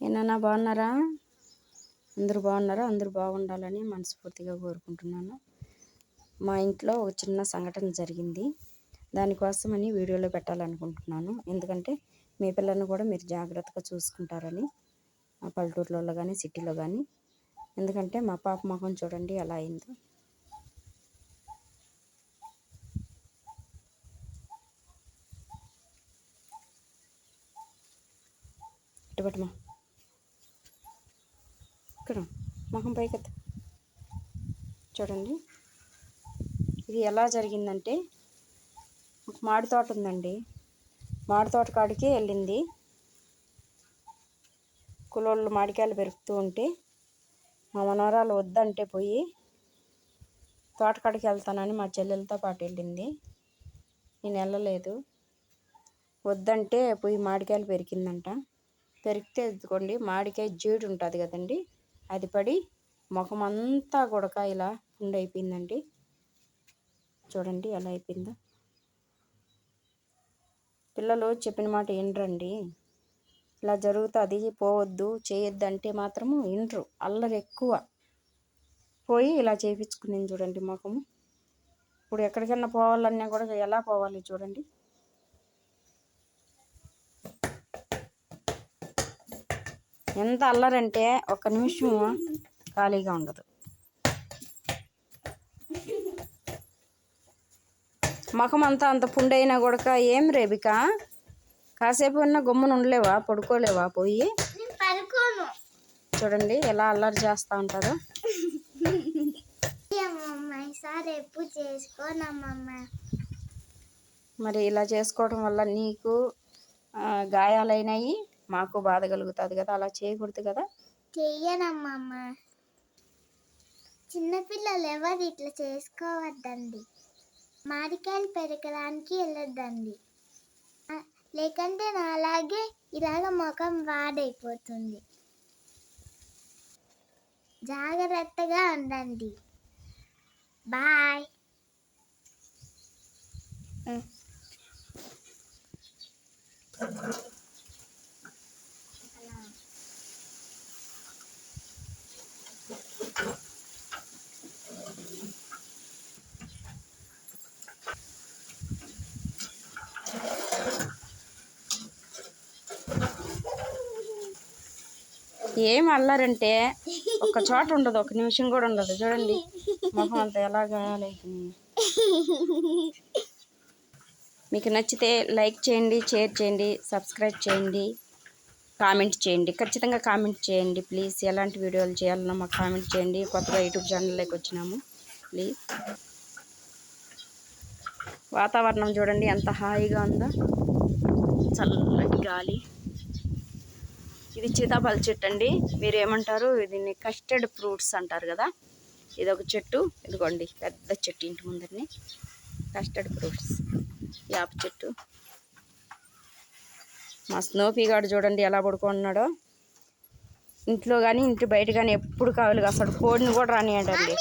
ఏనా బాగున్నారా? అందరూ బాగున్నారా? అందరూ బాగుండాలని మనస్ఫూర్తిగా కోరుకుంటున్నాను. మా ఇంట్లో ఒక చిన్న సంఘటన జరిగింది. దానికోసమని వీడియోలో పెట్టాలనుకుంటున్నాను. ఎందుకంటే మీ పిల్లల్ని కూడా మీరు జాగ్రత్తగా చూసుకుంటారని, ఆ పల్లెటూరులో కానీ సిటీలో కానీ. ఎందుకంటే మా పాప ముఖం చూడండి ఎలా అయిందో. ఇటుబట్టమా ఇక్కడ ముఖం పైకెత్త. చూడండి ఇది ఎలా జరిగిందంటే, ఒక మామిడి తోట ఉందండి. మామిడి తోట కాడికి వెళ్ళింది. కులోళ్ళు మామిడికాయలు పెరుకుతూ ఉంటే మా మనవరాలు వద్దంటే పోయి తోటకాడికి వెళ్తానని మా చెల్లెలతో పాటు వెళ్ళింది. నేను వెళ్ళలేదు. వద్దంటే పోయి మామిడికాయలు పెరికిందంట. పెరికితే ఎత్తుకోండి మామిడికాయ జీడు ఉంటుంది కదండి, అది పడి ముఖం అంతా గుడక ఇలా పుండైపోయిందండి. చూడండి ఎలా అయిపోయిందో. పిల్లలు చెప్పిన మాట వినరండి. ఇలా జరుగుతుంది, పోవద్దు చేయొద్దు అంటే మాత్రము వినరు. అల్లరి ఎక్కువ. పోయి ఇలా చేయించుకుని చూడండి ముఖము. ఇప్పుడు ఎక్కడికైనా పోవాలన్నా కూడా ఎలా పోవాలి చూడండి. ఎంత అల్లరంటే ఒక్క నిమిషం ఖాళీగా ఉండదు. ముఖం అంతా అంత పుండైనా కూడా ఏం రేబిక, కాసేపు ఉన్నా గమ్మున ఉండలేవా? పడుకోలేవా? పోయి చూడండి ఎలా అల్లరి చేస్తూ ఉంటారో. మరి ఇలా చేసుకోవడం వల్ల నీకు గాయాలైనాయి, మాకు బాధ కలుగుతుంది కదా. అలా చేయకూడదు కదా. చెయ్యనమ్మమ్మ. చిన్నపిల్లలు ఎవరు ఇట్లా చేసుకోవద్దండి. మామిడికాయలు పెరగడానికి వెళ్ళొద్దండి. లేకంటే నా అలాగే ఇలాగ ముఖం వాడైపోతుంది. జాగ్రత్తగా ఉండండి. బాయ్. ఏం అల్లరంటే ఒక చోట ఉండదు, ఒక నిమిషం కూడా ఉండదు. చూడండి ముఖం అంతా ఎలా గాయాలైతుంది. మీకు నచ్చితే లైక్ చేయండి, షేర్ చేయండి, సబ్స్క్రైబ్ చేయండి, కామెంట్ చేయండి. ఖచ్చితంగా కామెంట్ చేయండి ప్లీజ్. ఎలాంటి వీడియోలు చేయాలన్నా మాకు కామెంట్ చేయండి. కొత్తగా యూట్యూబ్ ఛానల్లోకి వచ్చినాము ప్లీజ్. వాతావరణం చూడండి ఎంత హాయిగా ఉందో, చల్లటి గాలి. ఇది సీతాఫల చెట్టు అండి. మీరు ఏమంటారు? దీన్ని కస్టర్డ్ ఫ్రూట్స్ అంటారు కదా. ఇది ఒక చెట్టు, ఇదిగోండి పెద్ద చెట్టు ఇంటి ముందరని కస్టర్డ్ ఫ్రూట్స్. యాప చెట్టు. మా స్నోఫీ గాడు చూడండి ఎలా పడుకున్నాడో. ఇంట్లో కానీ ఇంటి బయట కానీ ఎప్పుడు కావాలి అసలు కోడిని కూడా రానియండి.